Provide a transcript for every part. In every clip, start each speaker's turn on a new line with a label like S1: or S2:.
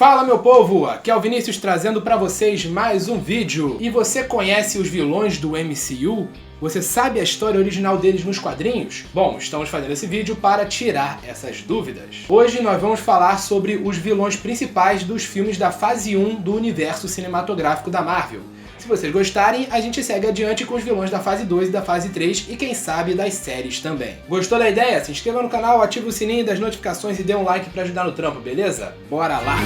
S1: Fala meu povo, aqui é o Vinícius trazendo pra vocês mais um vídeo. E você conhece os vilões do MCU? Você sabe a história original deles nos quadrinhos? Bom, estamos fazendo esse vídeo para tirar essas dúvidas. Hoje nós vamos falar sobre os vilões principais dos filmes da fase 1 do universo cinematográfico da Marvel. Se vocês gostarem, a gente segue adiante com os vilões da fase 2 e da fase 3 e quem sabe das séries também. Gostou da ideia? Se inscreva no canal, ativa o sininho das notificações e dê um like pra ajudar no trampo, beleza? Bora lá!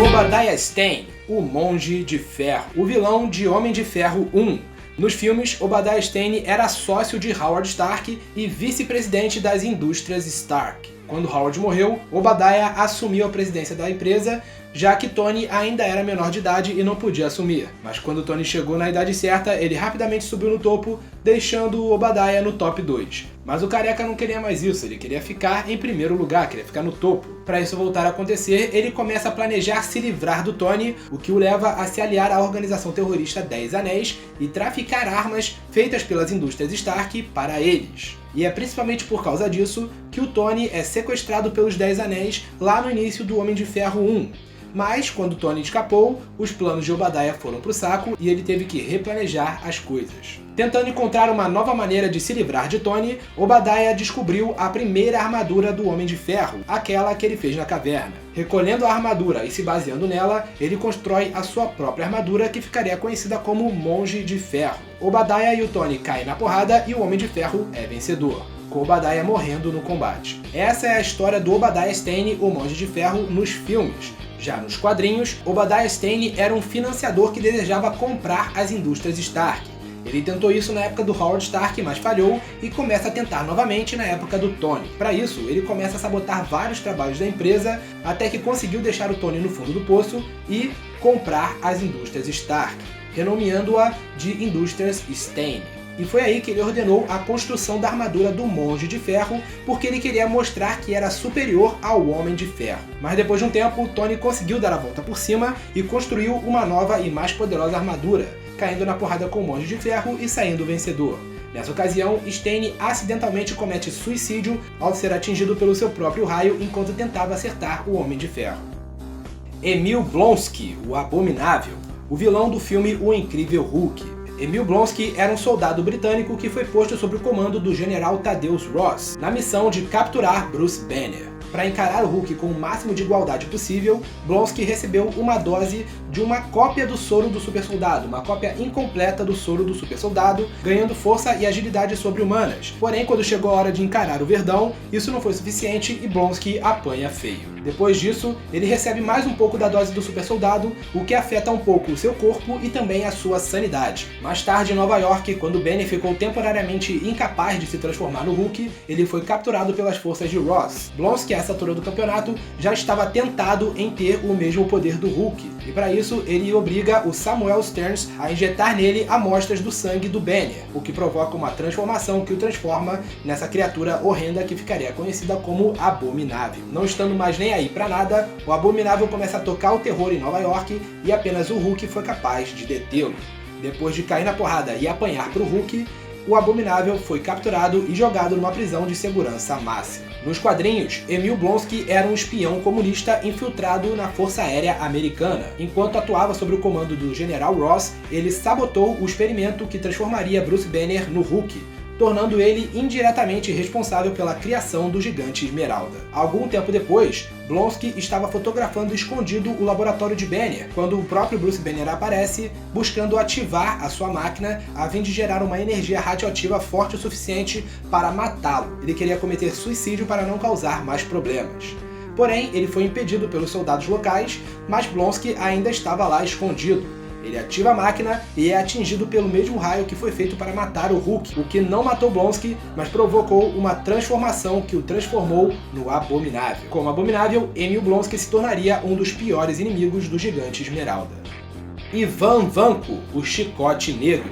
S1: Obadiah Stane, o Monge de Ferro, o vilão de Homem de Ferro 1. Nos filmes, Obadiah Stane era sócio de Howard Stark e vice-presidente das indústrias Stark. Quando Howard morreu, Obadiah assumiu a presidência da empresa, já que Tony ainda era menor de idade e não podia assumir. Mas quando Tony chegou na idade certa, ele rapidamente subiu no topo, deixando Obadiah no top 2. Mas o careca não queria mais isso, ele queria ficar em primeiro lugar, queria ficar no topo. Para isso voltar a acontecer, ele começa a planejar se livrar do Tony, o que o leva a se aliar à organização terrorista 10 Anéis e traficar armas feitas pelas indústrias Stark para eles. E é principalmente por causa disso que o Tony é sequestrado pelos 10 Anéis lá no início do Homem de Ferro 1. Mas, quando Tony escapou, os planos de Obadiah foram pro saco e ele teve que replanejar as coisas. Tentando encontrar uma nova maneira de se livrar de Tony, Obadiah descobriu a primeira armadura do Homem de Ferro, aquela que ele fez na caverna. Recolhendo a armadura e se baseando nela, ele constrói a sua própria armadura que ficaria conhecida como Monge de Ferro. Obadiah e o Tony caem na porrada e o Homem de Ferro é vencedor, com Obadiah morrendo no combate. Essa é a história do Obadiah Stane, o Monge de Ferro, nos filmes. Já nos quadrinhos, Obadiah Stane era um financiador que desejava comprar as indústrias Stark. Ele tentou isso na época do Howard Stark, mas falhou, e começa a tentar novamente na época do Tony. Para isso, ele começa a sabotar vários trabalhos da empresa, até que conseguiu deixar o Tony no fundo do poço e comprar as indústrias Stark, renomeando-a de Indústrias Stane. E foi aí que ele ordenou a construção da armadura do Monge de Ferro, porque ele queria mostrar que era superior ao Homem de Ferro. Mas depois de um tempo, Tony conseguiu dar a volta por cima e construiu uma nova e mais poderosa armadura, caindo na porrada com o Monge de Ferro e saindo vencedor. Nessa ocasião, Stane acidentalmente comete suicídio ao ser atingido pelo seu próprio raio enquanto tentava acertar o Homem de Ferro. Emil Blonsky, o Abominável, o vilão do filme O Incrível Hulk. Emil Blonsky era um soldado britânico que foi posto sob o comando do general Thaddeus Ross, na missão de capturar Bruce Banner. Para encarar o Hulk com o máximo de igualdade possível, Blonsky recebeu uma dose de uma cópia do soro do super soldado, uma cópia incompleta do soro do super soldado, ganhando força e agilidade sobre-humanas. Porém, quando chegou a hora de encarar o Verdão, isso não foi suficiente e Blonsky apanha feio. Depois disso, ele recebe mais um pouco da dose do super soldado, o que afeta um pouco o seu corpo e também a sua sanidade. Mais tarde, em Nova York, quando Banner ficou temporariamente incapaz de se transformar no Hulk, ele foi capturado pelas forças de Ross. Blonsky, a essa altura do campeonato, já estava tentado em ter o mesmo poder do Hulk, e para isso ele obriga o Samuel Stearns a injetar nele amostras do sangue do Banner, o que provoca uma transformação que o transforma nessa criatura horrenda que ficaria conhecida como Abominável. Não estando mais nem aí pra nada, o Abominável começa a tocar o terror em Nova York e apenas o Hulk foi capaz de detê-lo. Depois de cair na porrada e apanhar pro Hulk, o Abominável foi capturado e jogado numa prisão de segurança máxima. Nos quadrinhos, Emil Blonsky era um espião comunista infiltrado na Força Aérea Americana. Enquanto atuava sob o comando do General Ross, ele sabotou o experimento que transformaria Bruce Banner no Hulk, tornando ele indiretamente responsável pela criação do gigante Esmeralda. Algum tempo depois, Blonsky estava fotografando escondido o laboratório de Banner, quando o próprio Bruce Banner aparece, buscando ativar a sua máquina a fim de gerar uma energia radioativa forte o suficiente para matá-lo. Ele queria cometer suicídio para não causar mais problemas. Porém, ele foi impedido pelos soldados locais, mas Blonsky ainda estava lá escondido. Ele ativa a máquina e é atingido pelo mesmo raio que foi feito para matar o Hulk, o que não matou Blonsky, mas provocou uma transformação que o transformou no Abominável. Como Abominável, Emil Blonsky se tornaria um dos piores inimigos do gigante Esmeralda. Ivan Vanko, o Chicote Negro,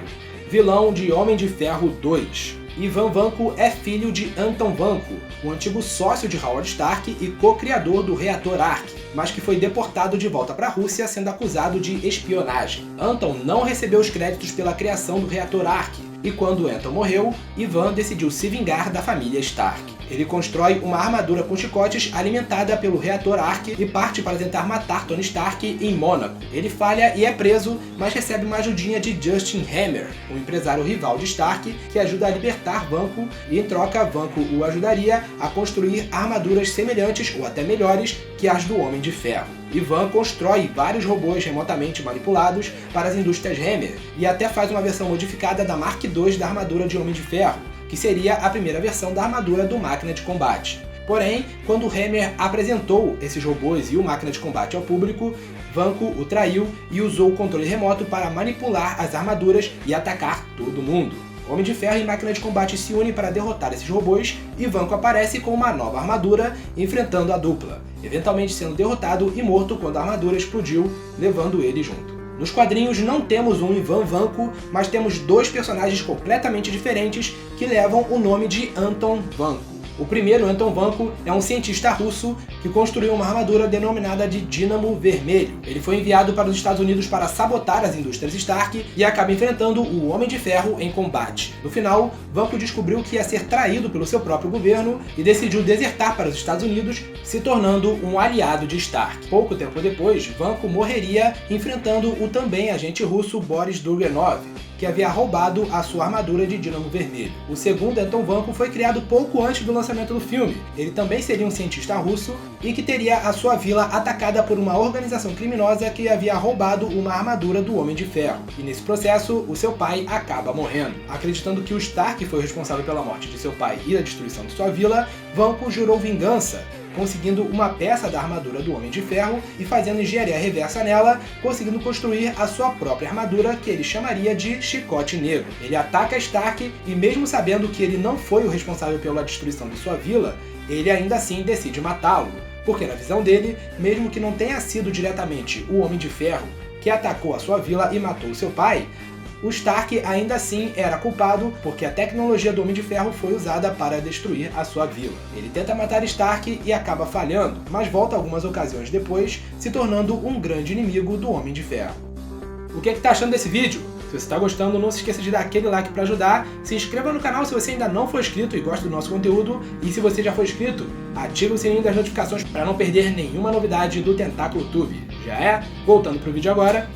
S1: vilão de Homem de Ferro 2. Ivan Vanko é filho de Anton Vanko, um antigo sócio de Howard Stark e co-criador do reator Ark, mas que foi deportado de volta para a Rússia sendo acusado de espionagem. Anton não recebeu os créditos pela criação do reator Ark, e quando Anton morreu, Ivan decidiu se vingar da família Stark. Ele constrói uma armadura com chicotes alimentada pelo reator Ark e parte para tentar matar Tony Stark em Mônaco. Ele falha e é preso, mas recebe uma ajudinha de Justin Hammer, um empresário rival de Stark, que ajuda a libertar Vanko, e em troca Vanko o ajudaria a construir armaduras semelhantes ou até melhores que as do Homem de Ferro. Ivan constrói vários robôs remotamente manipulados para as indústrias Hammer e até faz uma versão modificada da Mark II da armadura de Homem de Ferro, que seria a primeira versão da armadura do Máquina de Combate. Porém, quando Hammer apresentou esses robôs e o Máquina de Combate ao público, Vanko o traiu e usou o controle remoto para manipular as armaduras e atacar todo mundo. Homem de Ferro e Máquina de Combate se unem para derrotar esses robôs e Vanko aparece com uma nova armadura, enfrentando a dupla, eventualmente sendo derrotado e morto quando a armadura explodiu, levando ele junto. Nos quadrinhos não temos um Ivan Vanko, mas temos dois personagens completamente diferentes que levam o nome de Anton Vanko. O primeiro, Anton Vanko, é um cientista russo que construiu uma armadura denominada de Dínamo Vermelho. Ele foi enviado para os Estados Unidos para sabotar as indústrias Stark e acaba enfrentando o Homem de Ferro em combate. No final, Vanko descobriu que ia ser traído pelo seu próprio governo e decidiu desertar para os Estados Unidos, se tornando um aliado de Stark. Pouco tempo depois, Vanko morreria enfrentando o também agente russo Boris Durganov, que havia roubado a sua armadura de Dínamo Vermelho. O segundo, Anton Vanko, foi criado pouco antes do lançamento do filme. Ele também seria um cientista russo e que teria a sua vila atacada por uma organização criminosa que havia roubado uma armadura do Homem de Ferro. E nesse processo, o seu pai acaba morrendo. Acreditando que o Stark foi o responsável pela morte de seu pai e da destruição de sua vila, Vanko jurou vingança, conseguindo uma peça da armadura do Homem de Ferro e fazendo engenharia reversa nela, conseguindo construir a sua própria armadura, que ele chamaria de Chicote Negro. Ele ataca Stark e, mesmo sabendo que ele não foi o responsável pela destruição de sua vila, ele ainda assim decide matá-lo, porque na visão dele, mesmo que não tenha sido diretamente o Homem de Ferro que atacou a sua vila e matou seu pai, o Stark ainda assim era culpado porque a tecnologia do Homem de Ferro foi usada para destruir a sua vila. Ele tenta matar Stark e acaba falhando, mas volta algumas ocasiões depois, se tornando um grande inimigo do Homem de Ferro. O que tá achando desse vídeo? Se você está gostando, não se esqueça de dar aquele like para ajudar, se inscreva no canal se você ainda não for inscrito e gosta do nosso conteúdo, e se você já for inscrito, ative o sininho das notificações para não perder nenhuma novidade do Tentáculo Tube. Já é? Voltando pro vídeo agora,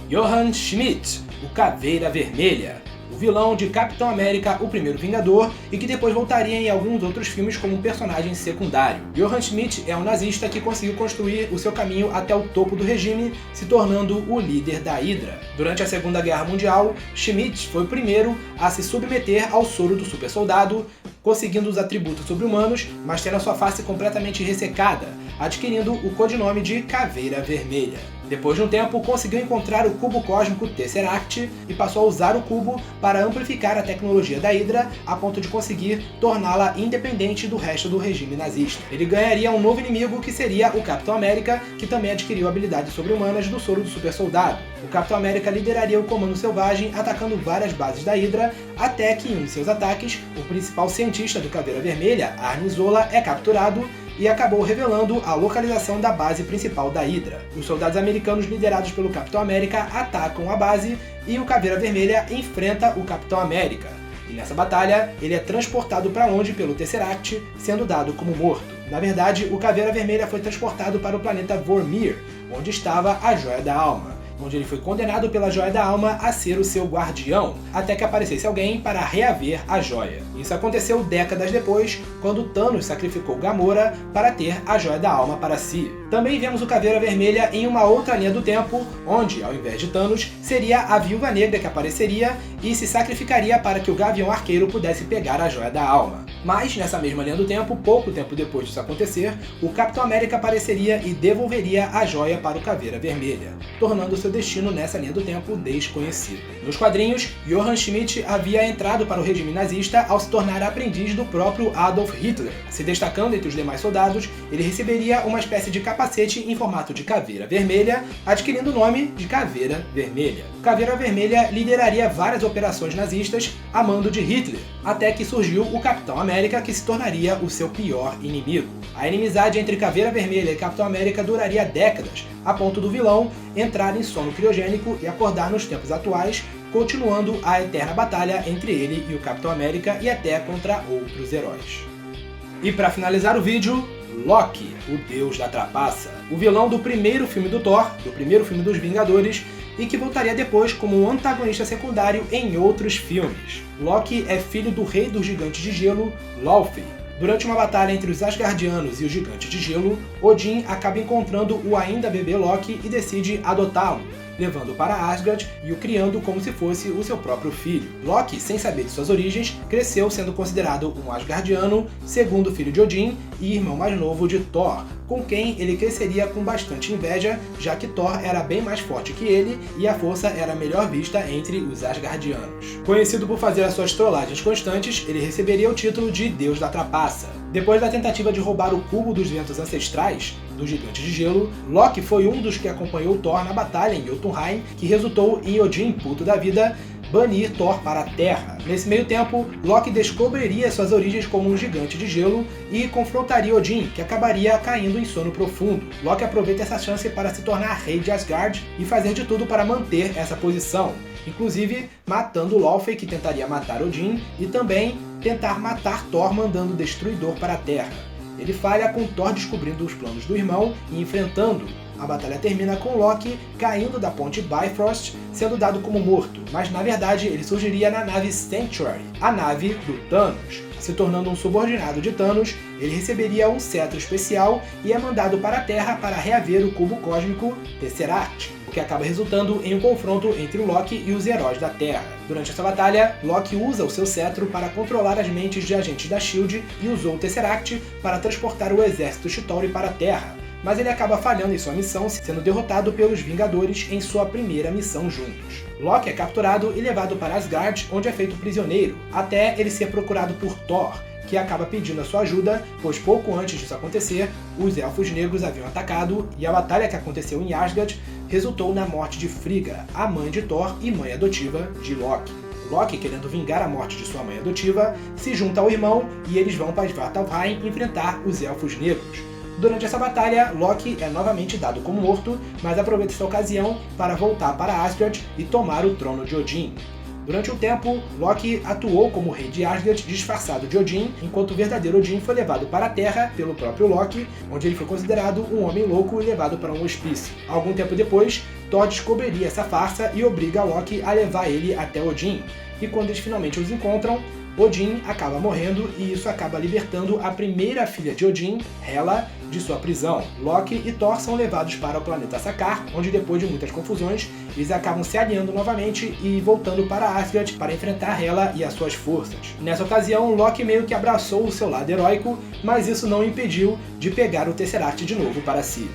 S1: Johann Schmidt, o Caveira Vermelha, o vilão de Capitão América, o Primeiro Vingador, e que depois voltaria em alguns outros filmes como um personagem secundário. Johann Schmidt é um nazista que conseguiu construir o seu caminho até o topo do regime, se tornando o líder da Hydra. Durante a Segunda Guerra Mundial, Schmidt foi o primeiro a se submeter ao soro do super soldado, conseguindo os atributos sobre-humanos, mas tendo a sua face completamente ressecada, adquirindo o codinome de Caveira Vermelha. Depois de um tempo, conseguiu encontrar o cubo cósmico Tesseract e passou a usar o cubo para amplificar a tecnologia da Hydra a ponto de conseguir torná-la independente do resto do regime nazista. Ele ganharia um novo inimigo que seria o Capitão América, que também adquiriu habilidades sobre-humanas do soro do super soldado. O Capitão América lideraria o Comando Selvagem, atacando várias bases da Hydra, até que em um de seus ataques, o principal cientista do Caveira Vermelha, Arnim Zola, é capturado e acabou revelando a localização da base principal da Hydra. Os soldados americanos liderados pelo Capitão América atacam a base e o Caveira Vermelha enfrenta o Capitão América. E nessa batalha, ele é transportado para longe pelo Tesseract, sendo dado como morto. Na verdade, o Caveira Vermelha foi transportado para o planeta Vormir, onde estava a Joia da Alma, onde ele foi condenado pela Joia da Alma a ser o seu guardião, até que aparecesse alguém para reaver a joia. Isso aconteceu décadas depois, quando Thanos sacrificou Gamora para ter a Joia da Alma para si. Também vemos o Caveira Vermelha em uma outra linha do tempo, onde, ao invés de Thanos, seria a Viúva Negra que apareceria e se sacrificaria para que o Gavião Arqueiro pudesse pegar a Joia da Alma. Mas, nessa mesma linha do tempo, pouco tempo depois disso acontecer, o Capitão América apareceria e devolveria a joia para o Caveira Vermelha, tornando seu destino nessa linha do tempo desconhecido. Nos quadrinhos, Johann Schmidt havia entrado para o regime nazista ao se tornar aprendiz do próprio Adolf Hitler. Se destacando entre os demais soldados, ele receberia uma espécie de capacete em formato de caveira vermelha, adquirindo o nome de Caveira Vermelha. O Caveira Vermelha lideraria várias operações nazistas a mando de Hitler, até que surgiu o Capitão América, que se tornaria o seu pior inimigo. A inimizade entre Caveira Vermelha e Capitão América duraria décadas, a ponto do vilão entrar em sono criogênico e acordar nos tempos atuais, continuando a eterna batalha entre ele e o Capitão América e até contra outros heróis. E para finalizar o vídeo, Loki, o deus da trapaça, o vilão do primeiro filme do Thor, do primeiro filme dos Vingadores, e que voltaria depois como um antagonista secundário em outros filmes. Loki é filho do rei dos gigantes de gelo, Laufey. Durante uma batalha entre os Asgardianos e os gigantes de gelo, Odin acaba encontrando o ainda bebê Loki e decide adotá-lo, levando-o para Asgard e o criando como se fosse o seu próprio filho. Loki, sem saber de suas origens, cresceu sendo considerado um Asgardiano, segundo filho de Odin e irmão mais novo de Thor, com quem ele cresceria com bastante inveja, já que Thor era bem mais forte que ele e a força era melhor vista entre os Asgardianos. Conhecido por fazer as suas trollagens constantes, ele receberia o título de Deus da Trapaça. Depois da tentativa de roubar o cubo dos ventos ancestrais, do gigante de gelo, Loki foi um dos que acompanhou Thor na batalha em Jotunheim, que resultou em Odin, puto da vida, banir Thor para a Terra. Nesse meio tempo, Loki descobriria suas origens como um gigante de gelo e confrontaria Odin, que acabaria caindo em sono profundo. Loki aproveita essa chance para se tornar rei de Asgard e fazer de tudo para manter essa posição, inclusive matando Laufey, que tentaria matar Odin, e também tentar matar Thor mandando o Destruidor para a Terra. Ele falha com Thor descobrindo os planos do irmão e enfrentando. A batalha termina com Loki caindo da ponte Bifrost, sendo dado como morto, mas na verdade ele surgiria na nave Sanctuary, a nave do Thanos. Se tornando um subordinado de Thanos, ele receberia um cetro especial e é mandado para a Terra para reaver o cubo cósmico Tesseract, o que acaba resultando em um confronto entre o Loki e os heróis da Terra. Durante essa batalha, Loki usa o seu cetro para controlar as mentes de agentes da SHIELD e usou o Tesseract para transportar o exército Chitauri para a Terra, mas ele acaba falhando em sua missão, sendo derrotado pelos Vingadores em sua primeira missão juntos. Loki é capturado e levado para Asgard, onde é feito prisioneiro, até ele ser procurado por Thor, que acaba pedindo a sua ajuda, pois pouco antes disso acontecer, os Elfos Negros haviam atacado e a batalha que aconteceu em Asgard resultou na morte de Frigga, a mãe de Thor e mãe adotiva de Loki. Loki, querendo vingar a morte de sua mãe adotiva, se junta ao irmão e eles vão para Svartalfheim enfrentar os Elfos Negros. Durante essa batalha, Loki é novamente dado como morto, mas aproveita essa ocasião para voltar para Asgard e tomar o trono de Odin. Durante um tempo, Loki atuou como rei de Asgard disfarçado de Odin, enquanto o verdadeiro Odin foi levado para a Terra pelo próprio Loki, onde ele foi considerado um homem louco e levado para um hospício. Algum tempo depois, Thor descobriria essa farsa e obriga Loki a levar ele até Odin. E quando eles finalmente os encontram, Odin acaba morrendo e isso acaba libertando a primeira filha de Odin, Hela, de sua prisão. Loki e Thor são levados para o planeta Sakaar, onde depois de muitas confusões, eles acabam se alinhando novamente e voltando para Asgard para enfrentar Hela e as suas forças. Nessa ocasião, Loki meio que abraçou o seu lado heróico, mas isso não o impediu de pegar o Tesseract de novo para si.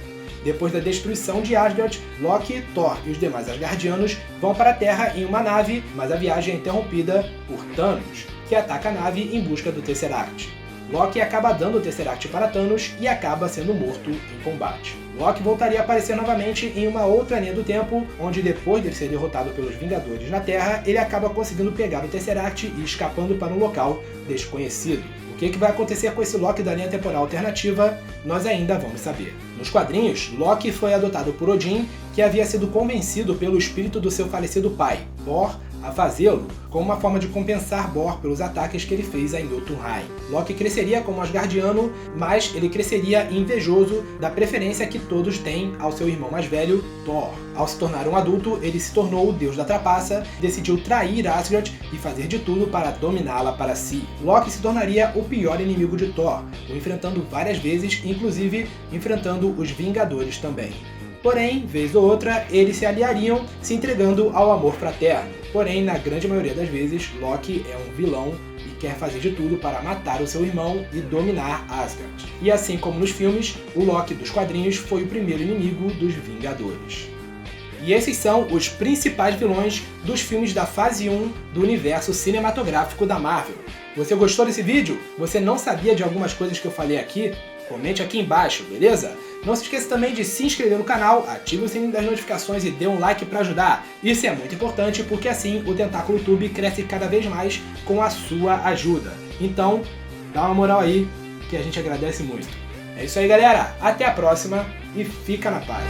S1: Depois da destruição de Asgard, Loki, Thor e os demais Asgardianos vão para a Terra em uma nave, mas a viagem é interrompida por Thanos, que ataca a nave em busca do Tesseract. Loki acaba dando o Tesseract para Thanos e acaba sendo morto em combate. Loki voltaria a aparecer novamente em uma outra linha do tempo, onde depois de ser derrotado pelos Vingadores na Terra, ele acaba conseguindo pegar o Tesseract e escapando para um local desconhecido. O que vai acontecer com esse Loki da linha temporal alternativa, nós ainda vamos saber. Nos quadrinhos, Loki foi adotado por Odin, que havia sido convencido pelo espírito do seu falecido pai, Bor, a fazê-lo, como uma forma de compensar Bor pelos ataques que ele fez em Jotunheim. Loki cresceria como Asgardiano, mas ele cresceria invejoso da preferência que todos têm ao seu irmão mais velho, Thor. Ao se tornar um adulto, ele se tornou o deus da trapaça, decidiu trair Asgard e fazer de tudo para dominá-la para si. Loki se tornaria o pior inimigo de Thor, o enfrentando várias vezes, inclusive enfrentando os Vingadores também. Porém, vez ou outra, eles se aliariam, se entregando ao amor fraterno. Porém, na grande maioria das vezes, Loki é um vilão e quer fazer de tudo para matar o seu irmão e dominar Asgard. E assim como nos filmes, o Loki dos quadrinhos foi o primeiro inimigo dos Vingadores. E esses são os principais vilões dos filmes da fase 1 do universo cinematográfico da Marvel. Você gostou desse vídeo? Você não sabia de algumas coisas que eu falei aqui? Comente aqui embaixo, beleza? Não se esqueça também de se inscrever no canal, ative o sininho das notificações e dê um like para ajudar. Isso é muito importante porque assim o Tentáculo YouTube cresce cada vez mais com a sua ajuda. Então, dá uma moral aí que a gente agradece muito. É isso aí, galera. Até a próxima e fica na paz.